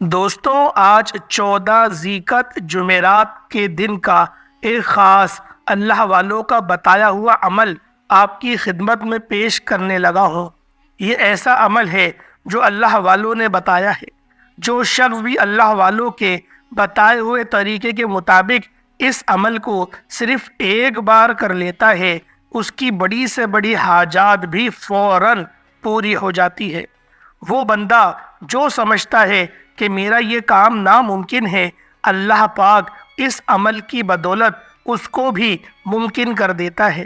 دوستوں، آج 14 ذیقعت جمعرات کے دن کا ایک خاص اللہ والوں کا بتایا ہوا عمل آپ کی خدمت میں پیش کرنے لگا ہوں۔ یہ ایسا عمل ہے جو اللہ والوں نے بتایا ہے۔ جو شخص بھی اللہ والوں کے بتائے ہوئے طریقے کے مطابق اس عمل کو صرف ایک بار کر لیتا ہے، اس کی بڑی سے بڑی حاجات بھی فوراً پوری ہو جاتی ہے۔ وہ بندہ جو سمجھتا ہے کہ میرا یہ کام ناممکن ہے، اللہ پاک اس عمل کی بدولت اس کو بھی ممکن کر دیتا ہے،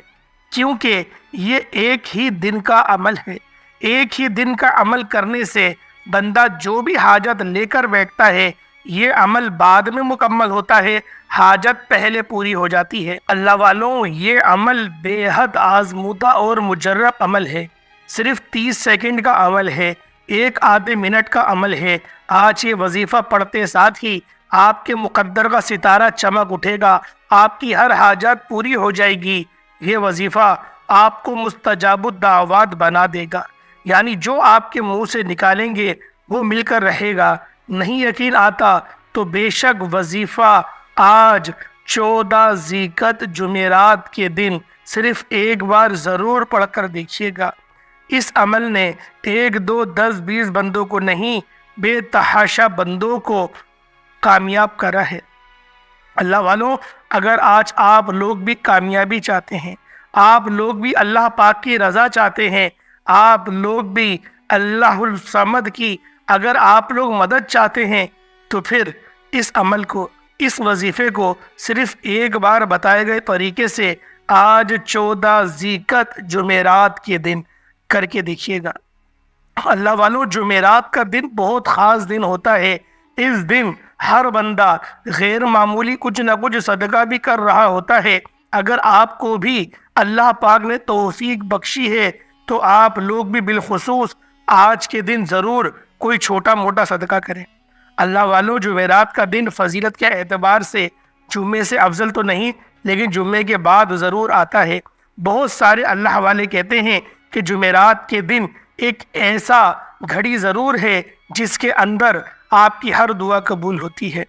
کیونکہ یہ ایک ہی دن کا عمل ہے۔ ایک ہی دن کا عمل کرنے سے بندہ جو بھی حاجت لے کر بیٹھتا ہے، یہ عمل بعد میں مکمل ہوتا ہے، حاجت پہلے پوری ہو جاتی ہے۔ اللہ والوں، یہ عمل بے حد آزمودہ اور مجرب عمل ہے۔ صرف 30 سیکنڈ کا عمل ہے، ایک آدھے منٹ کا عمل ہے۔ آج یہ وظیفہ پڑھتے ساتھ ہی آپ کے مقدر کا ستارہ چمک اٹھے گا، آپ کی ہر حاجت پوری ہو جائے گی۔ یہ وظیفہ آپ کو مستجاب الدعوات بنا دے گا، یعنی جو آپ کے منہ سے نکالیں گے وہ مل کر رہے گا۔ نہیں یقین آتا تو بے شک وظیفہ آج 14 ذیقعت جمعرات کے دن صرف ایک بار ضرور پڑھ کر دیکھیے گا۔ اس عمل نے 1 2 10 20 بندوں کو نہیں، بے تحاشا بندوں کو کامیاب کرا ہے۔ اللہ والوں، اگر آج آپ لوگ بھی کامیابی چاہتے ہیں، آپ لوگ بھی اللہ پاک کی رضا چاہتے ہیں، آپ لوگ بھی اللہ الصمد کی اگر آپ لوگ مدد چاہتے ہیں، تو پھر اس عمل کو، اس وظیفے کو صرف ایک بار بتائے گئے طریقے سے آج 14 ذیقعت جمعرات کے دن کر کے دیکھیے گا۔ اللہ والوں، جمعرات کا دن بہت خاص دن ہوتا ہے۔ اس دن ہر بندہ غیر معمولی کچھ نہ کچھ صدقہ بھی کر رہا ہوتا ہے۔ اگر آپ کو بھی اللہ پاک نے توفیق بخشی ہے تو آپ لوگ بھی بالخصوص آج کے دن ضرور کوئی چھوٹا موٹا صدقہ کریں۔ اللہ والوں، جمعرات کا دن فضیلت کے اعتبار سے جمعے سے افضل تو نہیں، لیکن جمعے کے بعد ضرور آتا ہے۔ بہت سارے اللہ والے کہتے ہیں کہ جمعرات کے دن ایک ایسا گھڑی ضرور ہے جس کے اندر آپ کی ہر دعا قبول ہوتی ہے۔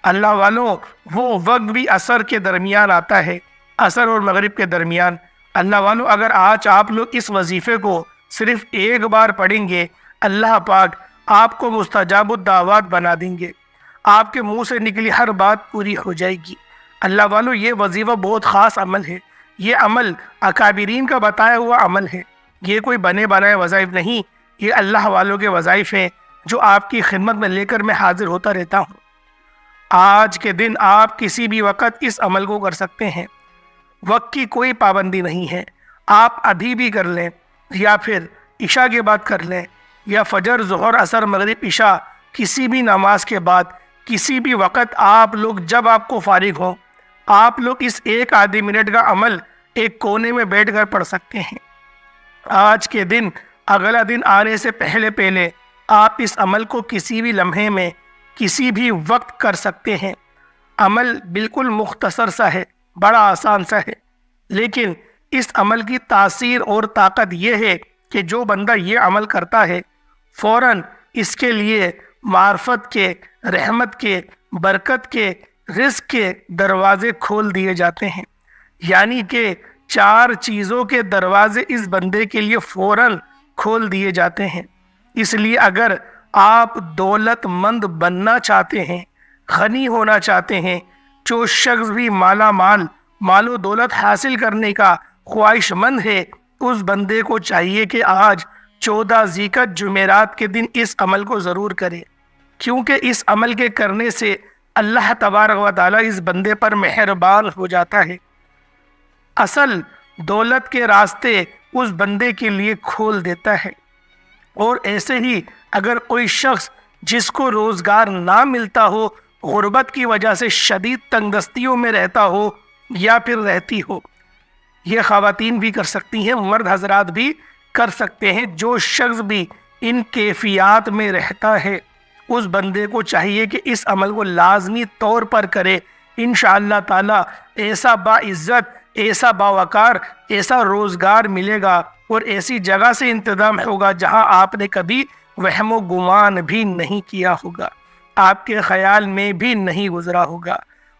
اللہ والوں، وہ وقت بھی عصر کے درمیان آتا ہے، عصر اور مغرب کے درمیان۔ اللہ والوں، اگر آج آپ لوگ اس وظیفے کو صرف ایک بار پڑھیں گے، اللہ پاک آپ کو مستجاب الدعوات بنا دیں گے، آپ کے منہ سے نکلی ہر بات پوری ہو جائے گی۔ اللہ والوں، یہ وظیفہ بہت خاص عمل ہے۔ یہ عمل اکابرین کا بتایا ہوا عمل ہے۔ یہ کوئی بنے بنائے وظائف نہیں، یہ اللہ والوں کے وظائف ہیں جو آپ کی خدمت میں لے کر میں حاضر ہوتا رہتا ہوں۔ آج کے دن آپ کسی بھی وقت اس عمل کو کر سکتے ہیں، وقت کی کوئی پابندی نہیں ہے۔ آپ ابھی بھی کر لیں، یا پھر عشاء کے بعد کر لیں، یا فجر، ظہر، عصر، مغرب، عشاء، کسی بھی نماز کے بعد، کسی بھی وقت آپ لوگ جب آپ کو فارغ ہوں، آپ لوگ اس ایک آدھے منٹ کا عمل ایک کونے میں بیٹھ کر پڑھ سکتے ہیں۔ آج کے دن اگلا دن آنے سے پہلے پہلے آپ اس عمل کو کسی بھی لمحے میں، کسی بھی وقت کر سکتے ہیں۔ عمل بالکل مختصر سا ہے، بڑا آسان سا ہے، لیکن اس عمل کی تاثیر اور طاقت یہ ہے کہ جو بندہ یہ عمل کرتا ہے، فوراً اس کے لیے معرفت کے، رحمت کے، برکت کے، رزق کے دروازے کھول دیے جاتے ہیں۔ یعنی کہ 4 چیزوں کے دروازے اس بندے کے لیے فوراً کھول دیے جاتے ہیں۔ اس لیے اگر آپ دولت مند بننا چاہتے ہیں، غنی ہونا چاہتے ہیں، جو شخص بھی مالا مال، مال و دولت حاصل کرنے کا خواہش مند ہے، اس بندے کو چاہیے کہ آج 14 ذیقعت جمعرات کے دن اس عمل کو ضرور کرے، کیونکہ اس عمل کے کرنے سے اللہ تبارک و تعالی اس بندے پر مہربان ہو جاتا ہے، اصل دولت کے راستے اس بندے کے لیے کھول دیتا ہے۔ اور ایسے ہی اگر کوئی شخص جس کو روزگار نہ ملتا ہو، غربت کی وجہ سے شدید تنگ دستیوں میں رہتا ہو یا پھر رہتی ہو، یہ خواتین بھی کر سکتی ہیں، مرد حضرات بھی کر سکتے ہیں۔ جو شخص بھی ان کیفیات میں رہتا ہے، اس بندے کو چاہیے کہ اس عمل کو لازمی طور پر کرے۔ انشاءاللہ تعالی ایسا باعزت، ایسا باوقار، ایسا روزگار ملے گا اور ایسی جگہ سے انتظام ہوگا جہاں آپ نے کبھی وہم و گمان بھی نہیں کیا ہوگا۔ آپ کے خیال میں بھی نہیں گزرا ہوگا۔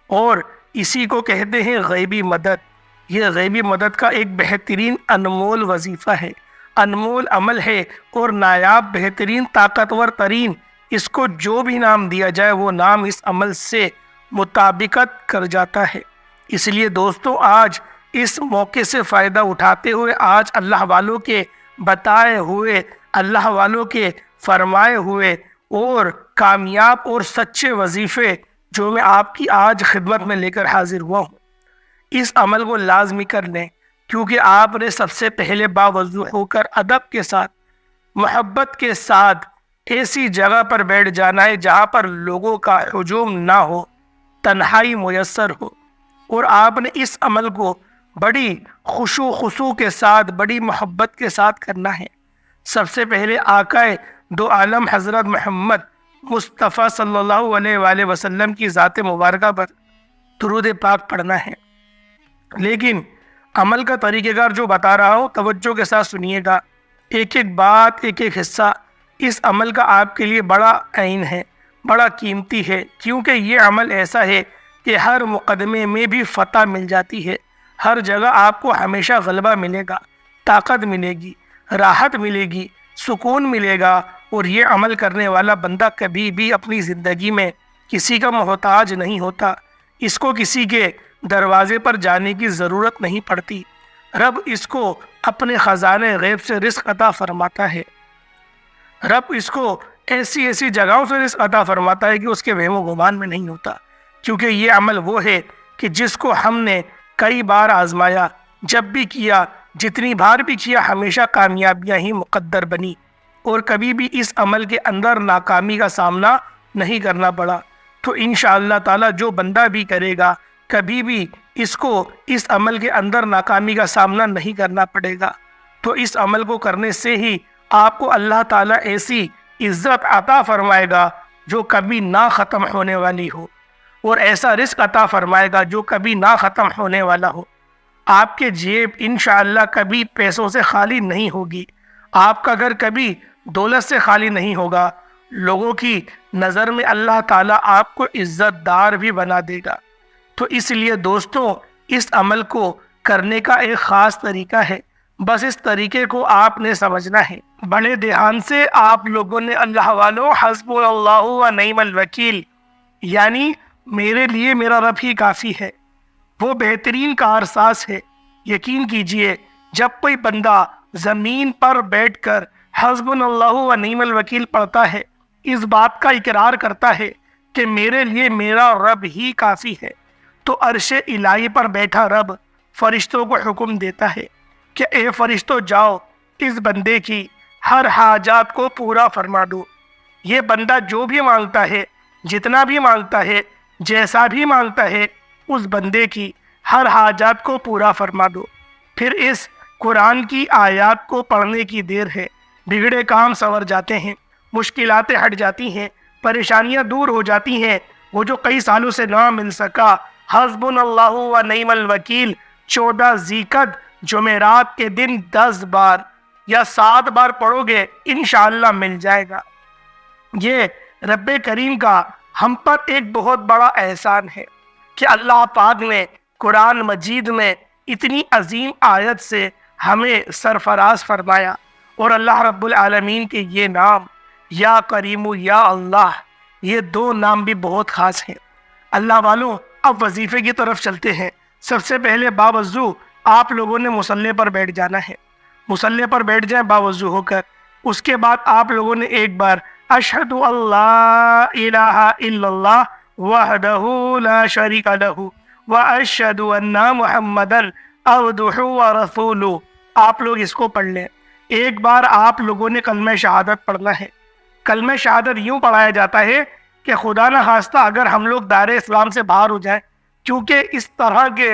اور اسی کو کہتے ہیں غیبی مدد۔ یہ غیبی مدد کا ایک بہترین انمول وظیفہ ہے، انمول عمل ہے، اور نایاب، بہترین، طاقتور ترین، اس کو جو بھی نام دیا جائے وہ نام اس عمل سے مطابقت کر جاتا ہے۔ اس لیے دوستو، آج اس موقع سے فائدہ اٹھاتے ہوئے، آج اللہ والوں کے بتائے ہوئے، اللہ والوں کے فرمائے ہوئے اور کامیاب اور سچے وظیفے جو میں آپ کی آج خدمت میں لے کر حاضر ہوا ہوں، اس عمل کو لازمی کر لیں، کیونکہ آپ نے سب سے پہلے باوضو ہو کر ادب کے ساتھ، محبت کے ساتھ ایسی جگہ پر بیٹھ جانا ہے جہاں پر لوگوں کا ہجوم نہ ہو، تنہائی میسر ہو، اور آپ نے اس عمل کو بڑی خشوع خضوع کے ساتھ، بڑی محبت کے ساتھ کرنا ہے۔ سب سے پہلے آقائے دو عالم حضرت محمد مصطفیٰ صلی اللہ علیہ وآلہ وسلم کی ذات مبارکہ پر درود پاک پڑھنا ہے۔ لیکن عمل کا طریقہ کار جو بتا رہا ہوں، توجہ کے ساتھ سنیے گا، ایک ایک بات، ایک ایک حصہ اس عمل کا آپ کے لیے بڑا عین ہے، بڑا قیمتی ہے، کیونکہ یہ عمل ایسا ہے کہ ہر مقدمے میں بھی فتح مل جاتی ہے، ہر جگہ آپ کو ہمیشہ غلبہ ملے گا، طاقت ملے گی، راحت ملے گی، سکون ملے گا، اور یہ عمل کرنے والا بندہ کبھی بھی اپنی زندگی میں کسی کا محتاج نہیں ہوتا، اس کو کسی کے دروازے پر جانے کی ضرورت نہیں پڑتی، رب اس کو اپنے خزانے غیب سے رزق عطا فرماتا ہے، رب اس کو ایسی ایسی جگہوں سے رزق عطا فرماتا ہے کہ اس کے وہم و گمان میں نہیں ہوتا، کیونکہ یہ عمل وہ ہے کہ جس کو ہم نے کئی بار آزمایا، جب بھی کیا، جتنی بار بھی کیا، ہمیشہ کامیابیاں ہی مقدر بنی، اور کبھی بھی اس عمل کے اندر ناکامی کا سامنا نہیں کرنا پڑا۔ تو انشاءاللہ تعالی جو بندہ بھی کرے گا، کبھی بھی اس کو اس عمل کے اندر ناکامی کا سامنا نہیں کرنا پڑے گا۔ تو اس عمل کو کرنے سے ہی آپ کو اللہ تعالیٰ ایسی عزت عطا فرمائے گا جو کبھی نہ ختم ہونے والی ہو، اور ایسا رزق عطا فرمائے گا جو کبھی نہ ختم ہونے والا ہو۔ آپ کے جیب انشاءاللہ کبھی پیسوں سے خالی نہیں ہوگی، آپ کا گھر کبھی دولت سے خالی نہیں ہوگا، لوگوں کی نظر میں اللہ تعالیٰ آپ کو عزت دار بھی بنا دے گا۔ تو اس لیے دوستوں، اس عمل کو کرنے کا ایک خاص طریقہ ہے، بس اس طریقے کو آپ نے سمجھنا ہے۔ بڑے دھیان سے آپ لوگوں نے اللہ والوں حسب اللہ و نعم الوکیل، یعنی میرے لیے میرا رب ہی کافی ہے، وہ بہترین کارساز ہے۔ یقین کیجئے، جب کوئی بندہ زمین پر بیٹھ کر حسبنا اللہ و نعم الوکیل پڑھتا ہے، اس بات کا اقرار کرتا ہے کہ میرے لیے میرا رب ہی کافی ہے، تو عرش الہی پر بیٹھا رب فرشتوں کو حکم دیتا ہے کہ اے فرشتوں، جاؤ اس بندے کی ہر حاجات کو پورا فرما دو۔ یہ بندہ جو بھی مانگتا ہے، جتنا بھی مانگتا ہے، جیسا بھی مانگتا ہے، اس بندے کی ہر حاجات کو پورا فرما دو۔ پھر اس قرآن کی آیات کو پڑھنے کی دیر ہے، بگڑے کام سنور جاتے ہیں، مشکلاتیں ہٹ جاتی ہیں، پریشانیاں دور ہو جاتی ہیں، وہ جو کئی سالوں سے نہ مل سکا، حسبنا اللہ و نعم الوکیل 14 ذیقعد جمعرات کے دن 10 بار یا 7 بار پڑھو گے، انشاءاللہ مل جائے گا۔ یہ رب کریم کا ہم پر ایک بہت بڑا احسان ہے کہ اللہ پاک نے قرآن مجید میں اتنی عظیم آیت سے ہمیں سرفراز فرمایا، اور اللہ رب العالمین کے یہ نام یا کریم یا اللہ، یہ 2 نام بھی بہت خاص ہیں۔ اللہ والوں، اب وظیفے کی طرف چلتے ہیں۔ سب سے پہلے باوضو آپ لوگوں نے مصلی پر بیٹھ جانا ہے، مصلی پر بیٹھ جائیں باوضو ہو کر۔ اس کے بعد آپ لوگوں نے ایک بار اشہد اللہ الہ الا اللہ وحدہ لا شریک لہ واشہد ان محمدا عبدہ ورسولہ، آپ لوگ اس کو پڑھ لیں۔ ایک بار آپ لوگوں نے کلمہ شہادت پڑھنا ہے۔ کلمہ شہادت یوں پڑھایا جاتا ہے کہ خدا نہ خواستہ اگر ہم لوگ دائرہ اسلام سے باہر ہو جائیں، کیونکہ اس طرح کے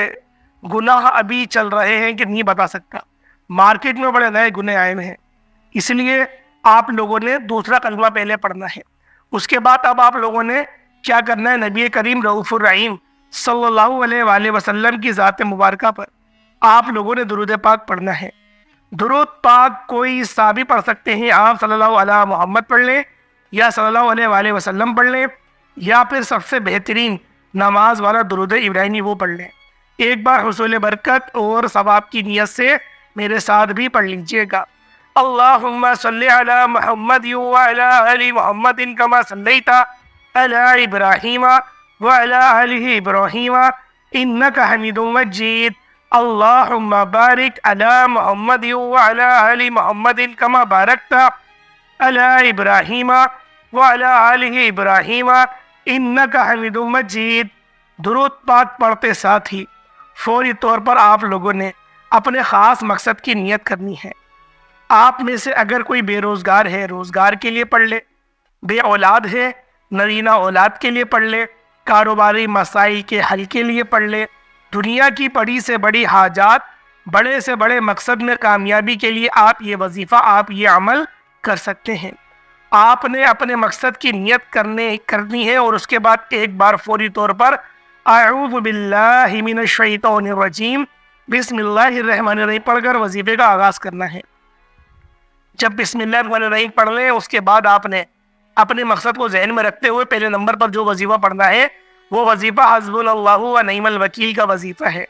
گناہ ابھی چل رہے ہیں کہ نہیں بتا سکتا، مارکیٹ میں بڑے نئے گناہ آئے ہوئے ہیں، اس لیے آپ لوگوں نے دوسرا کلمہ پہلے پڑھنا ہے۔ اس کے بعد اب آپ لوگوں نے کیا کرنا ہے، نبی کریم رؤوف الرحیم صلی اللہ علیہ وآلہ وسلم کی ذات مبارکہ پر آپ لوگوں نے درود پاک پڑھنا ہے۔ درود پاک کوئی سا بھی پڑھ سکتے ہیں، آپ صلی اللہ علیہ محمد پڑھ لیں یا صلی اللہ علیہ وآلہ وسلم پڑھ لیں، یا پھر سب سے بہترین نماز والا درود ابراہیمی وہ پڑھ لیں۔ ایک بار حصول برکت اور ثواب کی نیت سے میرے ساتھ بھی پڑھ لیجئے گا۔ اللہم صلی علی محمد وعلی آل محمد کما صلیت علی ابراہیم وعلی آل ابراہیم انک حمید مجید۔ اللہم بارک علی محمد وعلی آل محمد کما بارکت علی ابراہیم وعلی آل ابراہیم انک حمید مجید۔ درود پاک پڑھتے ساتھ ہی فوری طور پر آپ لوگوں نے اپنے خاص مقصد کی نیت کرنی ہے۔ آپ میں سے اگر کوئی بے روزگار ہے، روزگار کے لیے پڑھ لے، بے اولاد ہے، نرینہ اولاد کے لیے پڑھ لے، کاروباری مسائل کے حل کے لیے پڑھ لے، دنیا کی بڑی سے بڑی حاجات، بڑے سے بڑے مقصد میں کامیابی کے لیے آپ یہ وظیفہ، آپ یہ عمل کر سکتے ہیں۔ آپ نے اپنے مقصد کی نیت کرنی ہے اور اس کے بعد ایک بار فوری طور پر اعوذ باللہ من الشیطان الرجیم بسم اللہ الرحمن الرحیم پڑھ کر وظیفے کا آغاز کرنا ہے۔ جب بسم اللہ الرحمن الرحیم پڑھ لیں اس کے بعد آپ نے اپنے مقصد کو ذہن میں رکھتے ہوئے پہلے نمبر پر جو وظیفہ پڑھنا ہے وہ وظیفہ حسبنا اللہ و نعم الوکیل کا وظیفہ ہے۔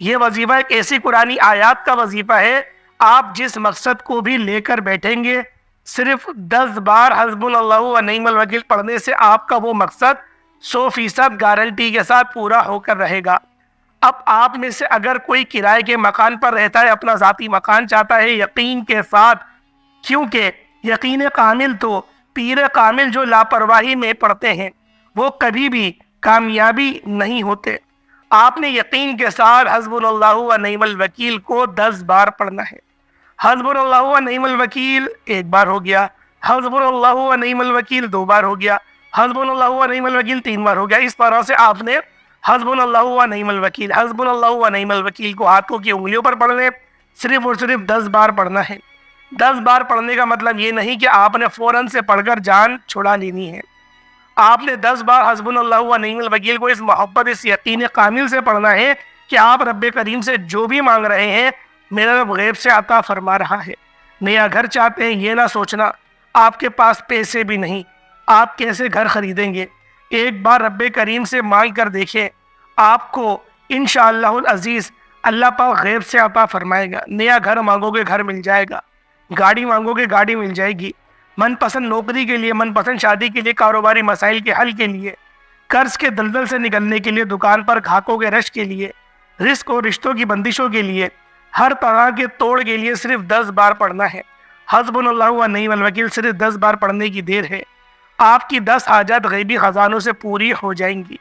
یہ وظیفہ ایک ایسی قرآنی آیات کا وظیفہ ہے، آپ جس مقصد کو بھی لے کر بیٹھیں گے صرف 10 بار حسبنا اللہ و نعم الوکیل پڑھنے سے آپ کا وہ مقصد 100% گارنٹی کے ساتھ پورا ہو کر رہے گا۔ اب آپ میں سے اگر کوئی کرائے کے مکان پر رہتا ہے، اپنا ذاتی مکان چاہتا ہے یقین کے ساتھ، کیونکہ یقین کامل تو پیر کامل جو لاپرواہی میں پڑھتے ہیں وہ کبھی بھی کامیابی نہیں ہوتے، آپ نے یقین کے ساتھ حسبنا اللہ و نعم الوکیل کو 10 بار پڑھنا ہے۔ حسبنا اللہ و نعم الوکیل 1 بار ہو گیا، حسبنا اللہ و نعم الوکیل 2 بار ہو گیا، حسبنا اللہ و نعم الوکیل 3 بار ہو گیا۔ اس طرح سے آپ نے حسبنا اللہ و نعم الوکیل، حسبنا اللہ و نعم الوکیل کو ہاتھوں کی انگلیوں پر پڑھ لیں، صرف اور صرف 10 بار پڑھنا ہے۔ 10 بار پڑھنے کا مطلب یہ نہیں کہ آپ نے فوراً سے پڑھ کر جان چھڑا لینی ہے۔ آپ نے 10 بار حسبنا اللہ و نعم الوکیل کو اس محبت، اس یقین کامل سے پڑھنا ہے کہ آپ رب کریم سے جو بھی مانگ رہے ہیں میرا رب غیب سے عطا فرما رہا ہے۔ نیا گھر چاہتے ہیں، یہ نہ سوچنا آپ کے پاس پیسے بھی نہیں، آپ کیسے گھر خریدیں گے۔ ایک بار رب کریم سے مانگ کر دیکھیں، آپ کو انشاءاللہ العزیز اللہ پاک غیب سے عطا فرمائے گا۔ نیا گھر مانگو گے گھر مل جائے گا، گاڑی مانگو گے گاڑی مل جائے گی، من پسند نوکری کے لیے، من پسند شادی کے لیے، کاروباری مسائل کے حل کے لیے، قرض کے دلدل سے نکلنے کے لیے، دکان پر گھاکوں کے رش کے لیے، رزق اور رشتوں کی بندشوں کے لیے، ہر طرح کے توڑ کے لیے صرف 10 بار پڑھنا ہے۔ حسبنا اللہ و نعم الوکیل صرف 10 بار پڑھنے کی دیر ہے، آپ کی 10 حاجات غیبی خزانوں سے پوری ہو جائیں گی۔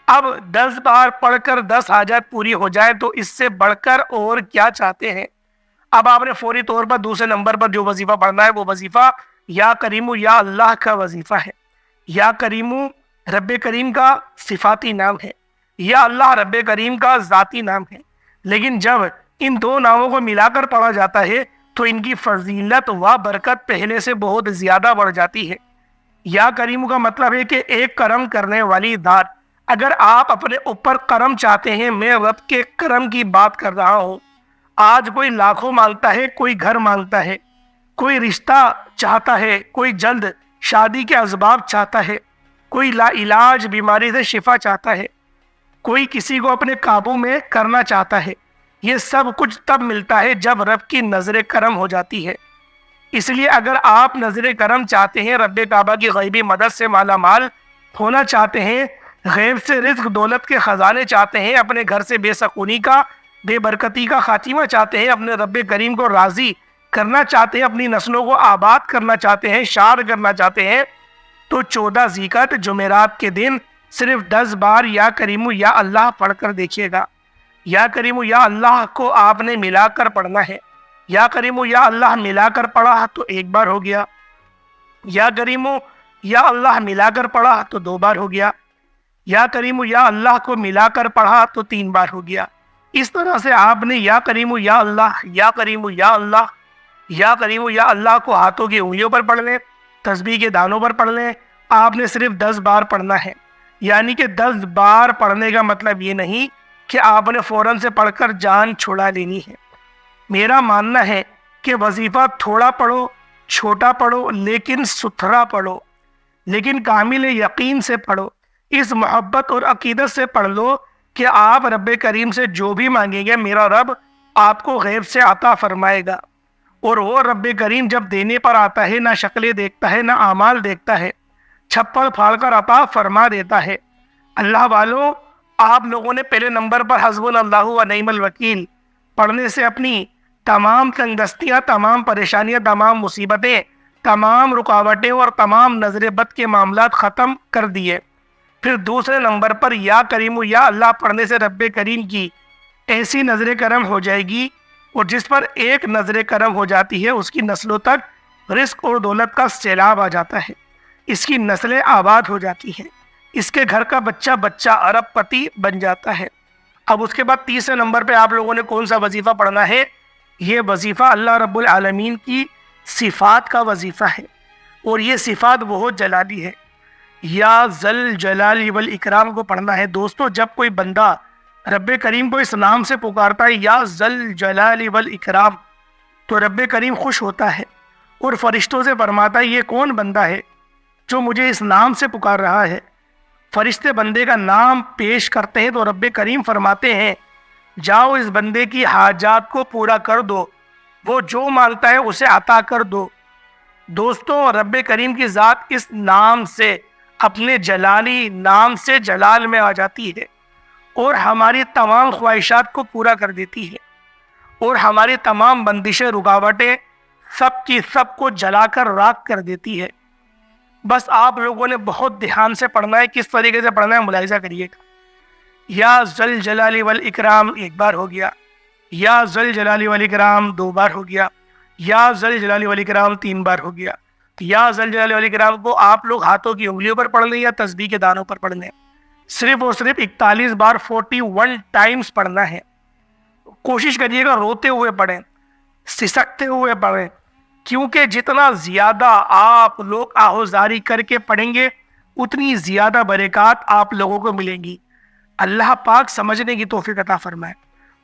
اب 10 بار پڑھ کر 10 حاجات پوری ہو جائے تو اس سے بڑھ کر اور کیا چاہتے ہیں؟ اب آپ نے فوری طور پر دوسرے نمبر پر جو وظیفہ پڑھنا ہے وہ وظیفہ یا کریم یا اللہ کا وظیفہ ہے۔ یا کریم رب کریم کا صفاتی نام ہے، یا اللہ رب کریم کا ذاتی نام ہے، لیکن جب ان 2 ناموں کو ملا کر پڑھا جاتا ہے تو ان کی فضیلت و برکت پہلے سے بہت زیادہ بڑھ جاتی ہے۔ یا کریم کا مطلب ہے کہ ایک کرم کرنے والی ذات۔ اگر آپ اپنے اوپر کرم چاہتے ہیں، میں رب کے کرم کی بات کر رہا ہوں۔ آج کوئی لاکھوں مانگتا ہے، کوئی گھر مانگتا ہے، کوئی رشتہ چاہتا ہے، کوئی جلد شادی کے اسباب چاہتا ہے، کوئی لا علاج بیماری سے شفا چاہتا ہے، کوئی کسی کو اپنے قابو میں کرنا چاہتا ہے۔ یہ سب کچھ تب ملتا ہے جب رب کی نظر کرم ہو جاتی ہے۔ اس لیے اگر آپ نظر کرم چاہتے ہیں، رب کعبہ کی غیبی مدد سے مالا مال ہونا چاہتے ہیں، غیب سے رزق دولت کے خزانے چاہتے ہیں، اپنے گھر سے بے سکونی کا، بے برکتی کا خاتمہ چاہتے ہیں، اپنے رب کریم کو راضی کرنا چاہتے ہیں، اپنی نسلوں کو آباد کرنا چاہتے ہیں، شاد کرنا چاہتے ہیں، تو 14 ذیقعت جمعرات کے دن صرف 10 بار یا کریم یا اللہ پڑھ کر دیکھیے گا۔ یا کریم یا اللہ کو آپ نے ملا کر پڑھنا ہے۔ یا کریم یا اللہ ملا کر پڑھا تو 1 بار ہو گیا، یا کریم یا اللہ ملا کر پڑھا تو 2 بار ہو گیا، یا کریم یا اللہ کو ملا کر پڑھا تو 3 بار ہو گیا۔ اس طرح سے آپ نے یا کریم یا اللہ، یا کریم یا اللہ، یا کریم یا اللہ کو ہاتھوں کی انگلیوں پر پڑھ لیں، تسبیح کے دانوں پر پڑھ لیں۔ آپ نے صرف 10 بار پڑھنا ہے، یعنی کہ 10 بار پڑھنے کا مطلب یہ نہیں کہ آپ نے فوراً سے پڑھ کر جان چھڑا لینی ہے۔ میرا ماننا ہے کہ وظیفہ تھوڑا پڑھو، چھوٹا پڑھو، لیکن ستھرا پڑھو۔ لیکن کامل یقین سے پڑھو، اس محبت اور عقیدت سے پڑھ لو کہ آپ رب کریم سے جو بھی مانگیں گے میرا رب آپ کو غیب سے عطا فرمائے گا، اور وہ رب کریم جب دینے پر آتا ہے نہ شکلیں دیکھتا ہے نہ اعمال دیکھتا ہے، چھپڑ پھاڑ کر عطا فرما دیتا ہے۔ اللہ والوں، آپ لوگوں نے پہلے نمبر پر حسبنا اللہ و نعم الوکیل پڑھنے سے اپنی تمام تنگدستیاں، تمام پریشانیاں، تمام مصیبتیں، تمام رکاوٹیں اور تمام نظر بد کے معاملات ختم کر دیے۔ پھر دوسرے نمبر پر یا کریم یا اللہ پڑھنے سے رب کریم کی ایسی نظر کرم ہو جائے گی، اور جس پر ایک نظر کرم ہو جاتی ہے اس کی نسلوں تک رزق اور دولت کا سیلاب آ جاتا ہے، اس کی نسلیں آباد ہو جاتی ہیں، اس کے گھر کا بچہ بچہ ارب پتی بن جاتا ہے۔ اب اس کے بعد تیسرے نمبر پہ آپ لوگوں نے کون سا وظیفہ پڑھنا ہے؟ یہ وظیفہ اللہ رب العالمین کی صفات کا وظیفہ ہے، اور یہ صفات بہت جلالی ہے۔ یا ذل جلال والاکرام کو پڑھنا ہے۔ دوستو، جب کوئی بندہ رب کریم کو اس نام سے پکارتا ہے یا ذل جلال والاکرام، تو رب کریم خوش ہوتا ہے اور فرشتوں سے فرماتا ہے یہ کون بندہ ہے جو مجھے اس نام سے پکار رہا ہے؟ فرشتے بندے کا نام پیش کرتے ہیں تو رب کریم فرماتے ہیں جاؤ اس بندے کی حاجات کو پورا کر دو، وہ جو مانگتا ہے اسے عطا کر دو۔ دوستوں، رب کریم کی ذات اس نام سے، اپنے جلالی نام سے جلال میں آ جاتی ہے، اور ہماری تمام خواہشات کو پورا کر دیتی ہے، اور ہماری تمام بندشیں، رکاوٹیں سب کی سب کو جلا کر راکھ کر دیتی ہے۔ بس آپ لوگوں نے بہت دھیان سے پڑھنا ہے۔ کس طریقے سے پڑھنا ہے ملاحظہ کریے گا۔ یا ذل جلال والاکرام ایک بار ہو گیا، یا ذل جلال والاکرام دو بار ہو گیا، یا ذل جلال والاکرام تین بار ہو گیا۔ یا ذل جلال والاکرام کو آپ لوگ ہاتھوں کی انگلیوں پر پڑھ لیں یا تسبیح کے دانوں پر پڑھ لیں، صرف اور صرف 41 بار 41 ٹائمز پڑھنا ہے۔ کوشش کریے گا روتے ہوئے پڑھیں، سسکتے ہوئے پڑھیں، کیونکہ جتنا زیادہ آپ لوگ آہوزاری کر کے پڑھیں گے اتنی زیادہ برکات آپ لوگوں کو ملیں گی۔ اللہ پاک سمجھنے کی توفیق عطا فرمائے۔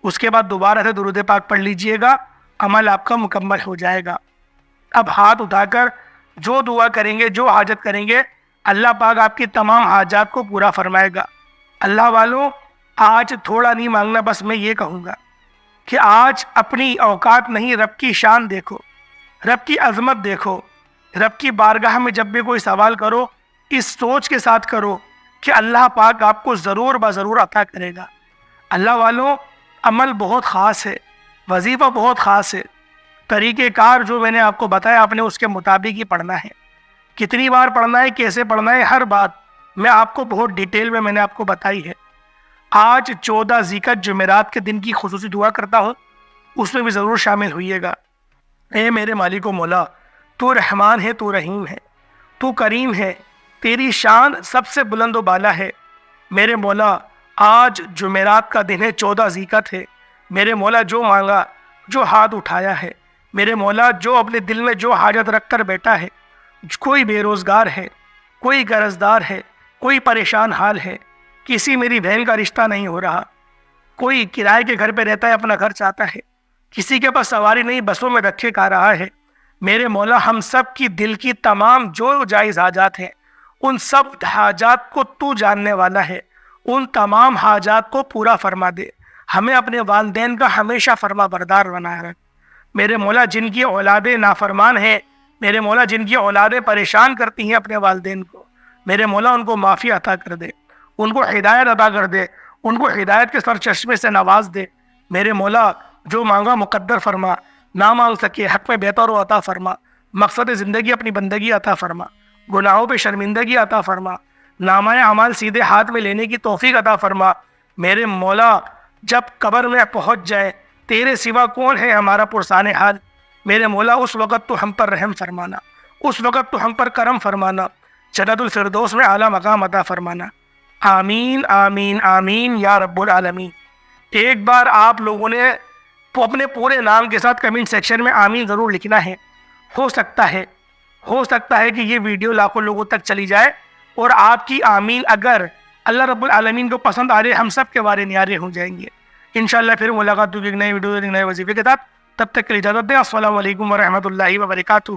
اس کے بعد دوبارہ سے درود پاک پڑھ لیجئے گا، عمل آپ کا مکمل ہو جائے گا۔ اب ہاتھ اٹھا کر جو دعا کریں گے، جو حاجت کریں گے، اللہ پاک آپ کی تمام حاجات کو پورا فرمائے گا۔ اللہ والوں، آج تھوڑا نہیں مانگنا، بس میں یہ کہوں گا کہ آج اپنی اوقات نہیں، رب کی شان دیکھو، رب کی عظمت دیکھو۔ رب کی بارگاہ میں جب بھی کوئی سوال کرو، اس سوچ کے ساتھ کرو کہ اللہ پاک آپ کو ضرور بضرور عطا کرے گا۔ اللہ والوں، عمل بہت خاص ہے، وظیفہ بہت خاص ہے، طریقہ کار جو میں نے آپ کو بتایا آپ نے اس کے مطابق ہی پڑھنا ہے۔ کتنی بار پڑھنا ہے، کیسے پڑھنا ہے، ہر بات میں آپ کو بہت ڈیٹیل میں نے آپ کو بتائی ہے۔ آج 14 ذی الحجہ جمعرات کے دن کی خصوصی دعا کرتا ہوں، اس میں بھی ضرور شامل ہوئیے گا۔ اے میرے مالک و مولا، تو رحمان ہے، تو رحیم ہے، تو کریم ہے، تیری شان سب سے بلند و بالا ہے۔ میرے مولا، آج جمعرات کا دن ہے، 14 ذی الحجہ ہے۔ میرے مولا، جو مانگا، جو ہاتھ اٹھایا ہے، میرے مولا جو اپنے دل میں جو حاجت رکھ کر بیٹھا ہے، کوئی بے روزگار ہے، کوئی قرضدار ہے، کوئی پریشان حال ہے، کسی میری بہن کا رشتہ نہیں ہو رہا، کوئی کرائے کے گھر پہ رہتا ہے، اپنا گھر چاہتا ہے، کسی کے پاس سواری نہیں، بسوں میں دھکے کھا رہا ہے، میرے مولا ہم سب کی دل کی تمام جو جائز حاجات ہیں ان سب حاجات کو تو جاننے والا ہے، ان تمام حاجات کو پورا فرما دے۔ ہمیں اپنے والدین کا ہمیشہ فرما بردار بنائے رکھ۔ میرے مولا جن کی اولادیں نافرمان ہیں، میرے مولا جن کی اولادیں پریشان کرتی ہیں اپنے والدین کو، میرے مولا ان کو معافی عطا کر دے، ان کو ہدایت عطا کر دے، ان کو ہدایت کے سر چشمے سے نواز دے۔ میرے مولا جو مانگا مقدر فرما، نہ مانگ سکے حق میں بہتر و عطا فرما، مقصد زندگی اپنی بندگی عطا فرما، گناہوں پہ شرمندگی عطا فرما، نامہ اعمال سیدھے ہاتھ میں لینے کی توفیق عطا فرما۔ میرے مولا جب قبر میں پہنچ جائے، تیرے سوا کون ہے ہمارا پرسان حال، میرے مولا اس وقت تو ہم پر رحم فرمانا، اس وقت تو ہم پر کرم فرمانا، جنت الفردوس میں اعلیٰ مقام عطا فرمانا۔ آمین آمین آمین یا رب العالمین۔ ایک بار آپ لوگوں نے اپنے پورے نام کے ساتھ کمنٹ سیکشن میں آمین ضرور لکھنا ہے۔ ہو سکتا ہے کہ یہ ویڈیو لاکھوں لوگوں تک چلی جائے، اور آپ کی آمین اگر اللہ رب العالمین کو پسند آ رہے، ہم سب کے بارے نیارے ہو جائیں گے۔ انشاءاللہ پھر ملاقات ہوگی ایک نئی ویڈیو ایک نئے وظیفے کے ساتھ۔ تب تک کے لیے اجازت دیں۔ السلام علیکم ورحمۃ اللہ وبرکاتہ۔